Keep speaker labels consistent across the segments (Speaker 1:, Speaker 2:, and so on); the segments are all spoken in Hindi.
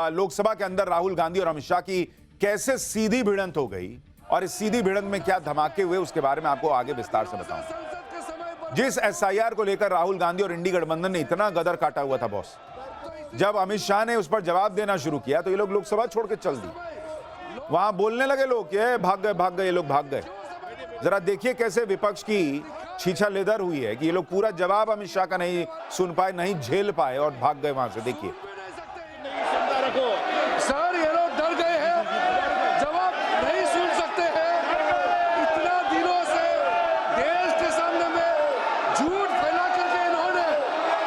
Speaker 1: लोकसभा के अंदर राहुल गांधी और अमित शाह की कैसे सीधी भिड़ंत हो गई और इस सीधी भिड़ंत में क्या धमाके हुए उसके बारे में आपको आगे विस्तार से बताऊंगा। जिस एसआईआर को लेकर राहुल गांधी और इंडी गठबंधन ने इतना गदर काटा हुआ था बॉस, जब अमित शाह ने उस पर जवाब देना शुरू किया तो ये लोग लोकसभा छोड़ के चल दी। वहां बोलने लगे लोग कि भाग गए ये लोग भाग गए। जरा देखिए कैसे विपक्ष की छीछा लेदर हुई है कि ये लोग पूरा जवाब अमित शाह का नहीं सुन पाए, नहीं झेल पाए और भाग गए वहां से। देखिए
Speaker 2: सर, ये लोग डर गए हैं, जवाब नहीं सुन सकते हैं। इतना दिनों से देश के सामने में झूठ फैला करके इन्होंने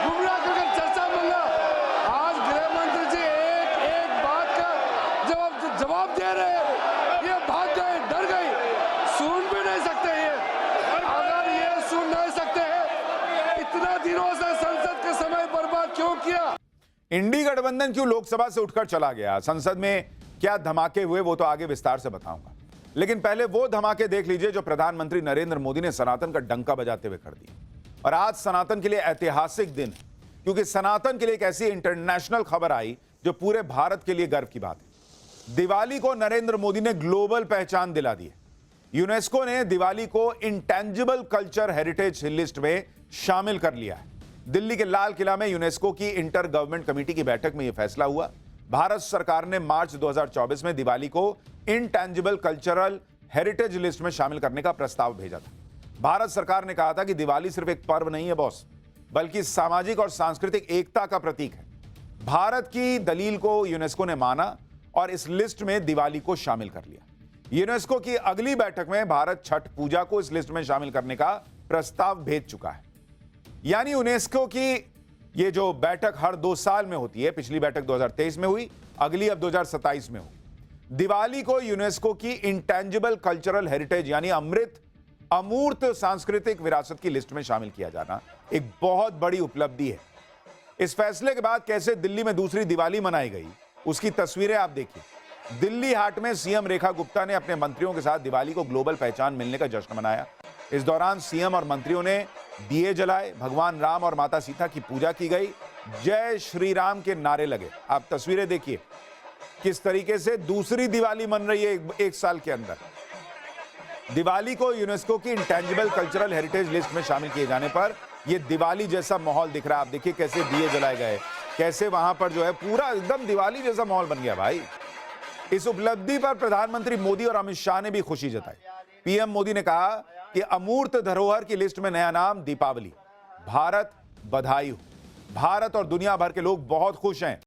Speaker 2: गुमराह करके चर्चा मंगा। आज गृह मंत्री जी एक एक बात का जवाब दे रहे हैं। ये भाग गए, डर गए, सुन भी नहीं सकते ये। अगर ये सुन नहीं सकते हैं, इतना दिनों से संसद का समय बर्बाद क्यों किया?
Speaker 1: इंडी गठबंधन क्यों लोकसभा से उठकर चला गया, संसद में क्या धमाके हुए, वो तो आगे विस्तार से बताऊंगा। लेकिन पहले वो धमाके देख लीजिए जो प्रधानमंत्री नरेंद्र मोदी ने सनातन का डंका बजाते हुए कर दिया। और आज सनातन के लिए ऐतिहासिक दिन है, क्योंकि सनातन के लिए एक ऐसी इंटरनेशनल खबर आई जो पूरे भारत के लिए गर्व की बात है। दिवाली को नरेंद्र मोदी ने ग्लोबल पहचान दिला दी है। यूनेस्को ने दिवाली को इंटेंजिबल कल्चर हेरिटेज लिस्ट में शामिल कर लिया है। दिल्ली के लाल किला में यूनेस्को की इंटर गवर्नमेंट कमेटी की बैठक में यह फैसला हुआ। भारत सरकार ने मार्च 2024 में दिवाली को इंटेंजिबल कल्चरल हेरिटेज लिस्ट में शामिल करने का प्रस्ताव भेजा था। भारत सरकार ने कहा था कि दिवाली सिर्फ एक पर्व नहीं है बॉस, बल्कि सामाजिक और सांस्कृतिक एकता का प्रतीक है। भारत की दलील को यूनेस्को ने माना और इस लिस्ट में दिवाली को शामिल कर लिया। यूनेस्को की अगली बैठक में भारत छठ पूजा को इस लिस्ट में शामिल करने का प्रस्ताव भेज चुका है। यानी यूनेस्को की ये जो बैठक हर 2 साल में होती है, पिछली बैठक 2023 में हुई, अगली अब 2027 में हो। दिवाली को यूनेस्को की इंटेंजिबल कल्चरल हेरिटेज यानी अमूर्त सांस्कृतिक विरासत की लिस्ट में शामिल किया जाना एक बहुत बड़ी उपलब्धि है। इस फैसले के बाद कैसे दिल्ली में दूसरी दिवाली मनाई गई उसकी तस्वीरें आप देखिए। दिल्ली हाट में सीएम रेखा गुप्ता ने अपने मंत्रियों के साथ दिवाली को ग्लोबल पहचान मिलने का जश्न मनाया। इस दौरान सीएम और मंत्रियों ने दिए जलाए, भगवान राम और माता सीता की पूजा की गई, जय श्री राम के नारे लगे। आप तस्वीरें देखिए किस तरीके से दूसरी दिवाली मन रही है एक साल के अंदर। दिवाली को यूनेस्को की इंटेंजिबल कल्चरल हेरिटेज लिस्ट में शामिल किए जाने पर यह दिवाली जैसा माहौल दिख रहा है। आप देखिए कैसे दिए जलाए गए, कैसे वहां पर जो है पूरा एकदम दिवाली जैसा माहौल बन गया भाई। इस उपलब्धि पर प्रधानमंत्री मोदी और अमित शाह ने भी खुशी जताई। पीएम मोदी ने कहा कि अमूर्त धरोहर की लिस्ट में नया नाम दीपावली। भारत बधाई हो। भारत और दुनिया भर के लोग बहुत खुश हैं।